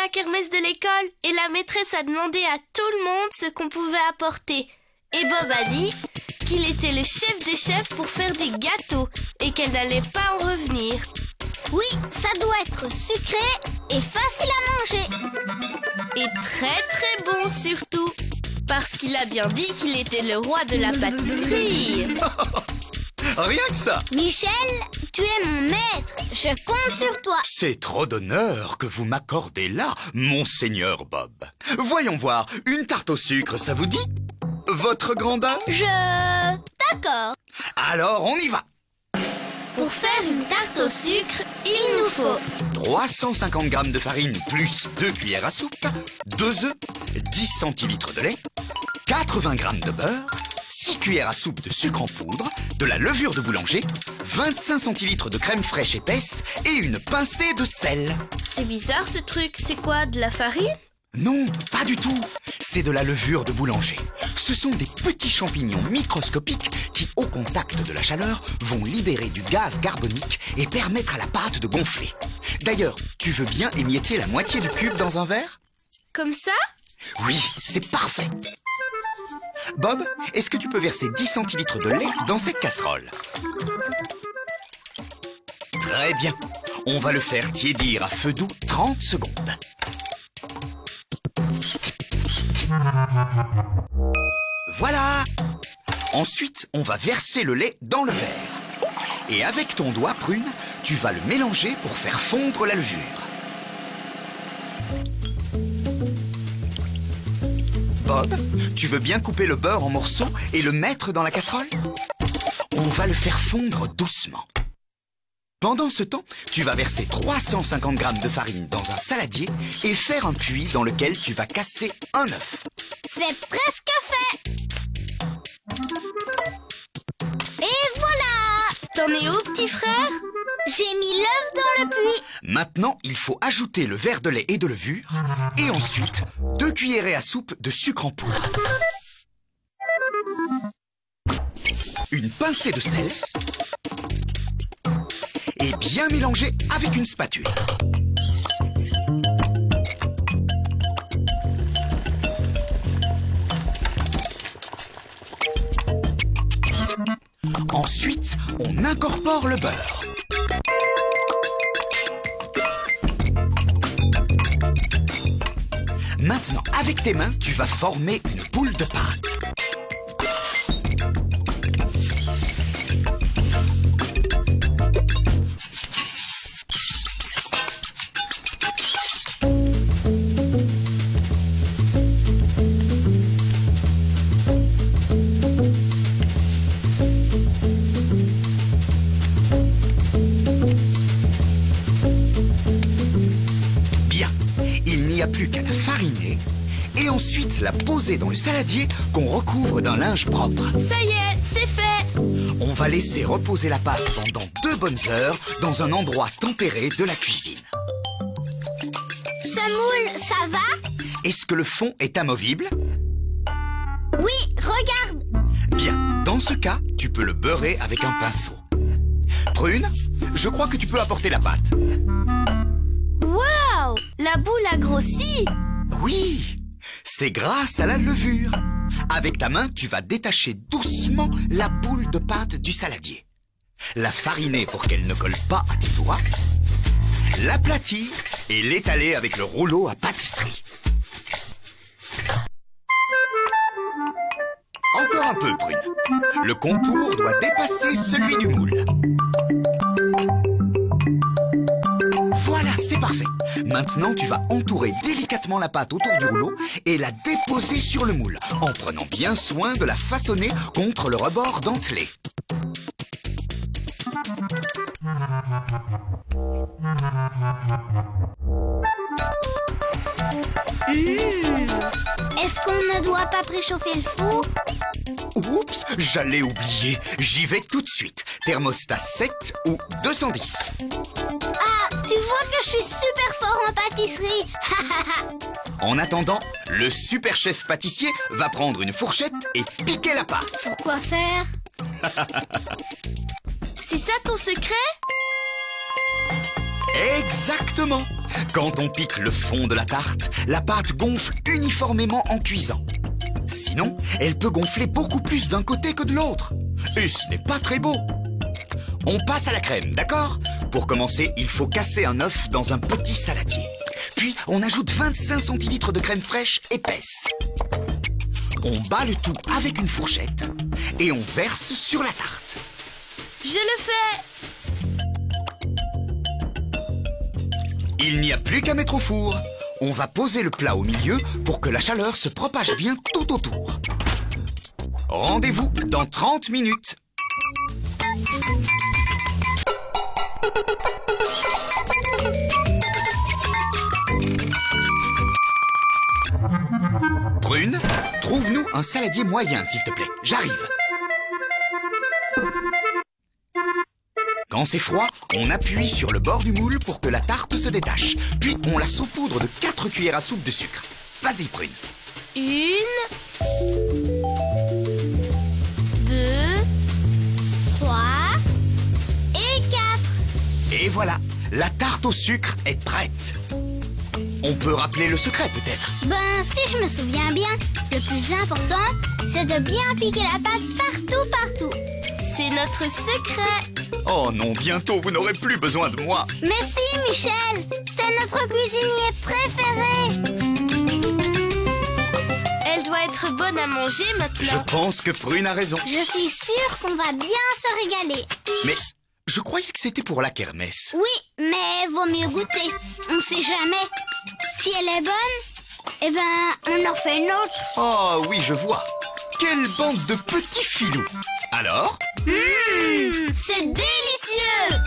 la kermesse de l'école et la maîtresse a demandé à tout le monde ce qu'on pouvait apporter. Et Bob a dit qu'il était le chef des chefs pour faire des gâteaux et qu'elle n'allait pas en revenir. Oui, ça doit être sucré et facile à manger. Et très très bon surtout, parce qu'il a bien dit qu'il était le roi de la pâtisserie. Rien que ça. Michel, tu es mon maître. Je compte sur toi. C'est trop d'honneur que vous m'accordez là, monseigneur Bob. Voyons voir, une tarte au sucre, ça vous dit? Votre grandeur? D'accord. Alors, on y va. Pour faire une tarte au sucre, il nous faut 350 g de farine plus 2 cuillères à soupe, 2 œufs, 10 centilitres de lait, 80 g de beurre, 6 cuillères à soupe de sucre en poudre, de la levure de boulanger, 25 centilitres de crème fraîche épaisse et une pincée de sel. C'est bizarre ce truc, c'est quoi, de la farine? Non, pas du tout. C'est de la levure de boulanger. Ce sont des petits champignons microscopiques qui, au contact de la chaleur, vont libérer du gaz carbonique et permettre à la pâte de gonfler. D'ailleurs, tu veux bien émietter la moitié du cube dans un verre? Comme ça? Oui, c'est parfait. Bob, est-ce que tu peux verser 10 centilitres de lait dans cette casserole? Très bien. On va le faire tiédir à feu doux 30 secondes. Voilà! Ensuite, on va verser le lait dans le verre. Et avec ton doigt, Prune, tu vas le mélanger pour faire fondre la levure. Bob, tu veux bien couper le beurre en morceaux et le mettre dans la casserole? On va le faire fondre doucement. Pendant ce temps, tu vas verser 350 g de farine dans un saladier et faire un puits dans lequel tu vas casser un œuf. C'est presque fait. Et voilà! T'en es où, petit frère? J'ai mis l'œuf dans le puits. Maintenant, il faut ajouter le verre de lait et de levure et ensuite 2 cuillerées à soupe de sucre en poudre. Une pincée de sel et bien mélanger avec une spatule. Ensuite, on incorpore le beurre. Maintenant, avec tes mains, tu vas former une boule de pâte. Plus qu'à la fariner et ensuite la poser dans le saladier qu'on recouvre d'un linge propre. Ça y est, c'est fait. On va laisser reposer la pâte pendant 2 bonnes heures dans un endroit tempéré de la cuisine. Ce moule, ça va? Est-ce que le fond est amovible? Oui, regarde. Bien, dans ce cas, tu peux le beurrer avec un pinceau. Prune, je crois que tu peux apporter la pâte. Waouh! La boule a grossi! Oui, c'est grâce à la levure. Avec ta main, tu vas détacher doucement la boule de pâte du saladier. La fariner pour qu'elle ne colle pas à tes doigts. L'aplatir et l'étaler avec le rouleau à pâtisserie. Encore un peu, Prune. Le contour doit dépasser celui du moule. Voilà, c'est parfait. Maintenant, tu vas entourer délicatement la pâte autour du rouleau et la déposer sur le moule, en prenant bien soin de la façonner contre le rebord dentelé. Est-ce qu'on ne doit pas préchauffer le four? Oups, j'allais oublier. J'y vais tout de suite. Thermostat 7 ou 210. Ah, tu vois que je suis super fort en pâtisserie. En attendant, le super chef pâtissier va prendre une fourchette et piquer la pâte. Pourquoi faire? C'est ça ton secret? Exactement. Quand on pique le fond de la tarte, la pâte gonfle uniformément en cuisant. Sinon, elle peut gonfler beaucoup plus d'un côté que de l'autre. Et ce n'est pas très beau. On passe à la crème, d'accord? Pour commencer, il faut casser un œuf dans un petit saladier. Puis, on ajoute 25 centilitres de crème fraîche épaisse. On bat le tout avec une fourchette et on verse sur la tarte. Je le fais. Il n'y a plus qu'à mettre au four. On va poser le plat au milieu pour que la chaleur se propage bien tout autour. Rendez-vous dans 30 minutes. Prune, trouve-nous un saladier moyen, s'il te plaît. J'arrive. Quand c'est froid, on appuie sur le bord du moule pour que la tarte se détache. Puis on la saupoudre de 4 cuillères à soupe de sucre. Vas-y, Prune. 1, 2, 3 et 4. Et voilà, la tarte au sucre est prête. On peut rappeler le secret, peut-être. Ben, si je me souviens bien, le plus important, c'est de bien piquer la pâte partout. c'est notre secret. Oh non, bientôt vous n'aurez plus besoin de moi. Mais si, Michel, c'est notre cuisinier préféré. Elle doit être bonne à manger Je maintenant. pense que Prune a raison. Je suis sûre qu'on va bien se régaler. Mais je croyais que c'était pour la kermesse. Oui, mais vaut mieux goûter. On sait jamais. Si elle est bonne, eh ben, on en refait une autre. Oh oui, je vois. Quelle bande de petits filous. Alors ? C'est délicieux!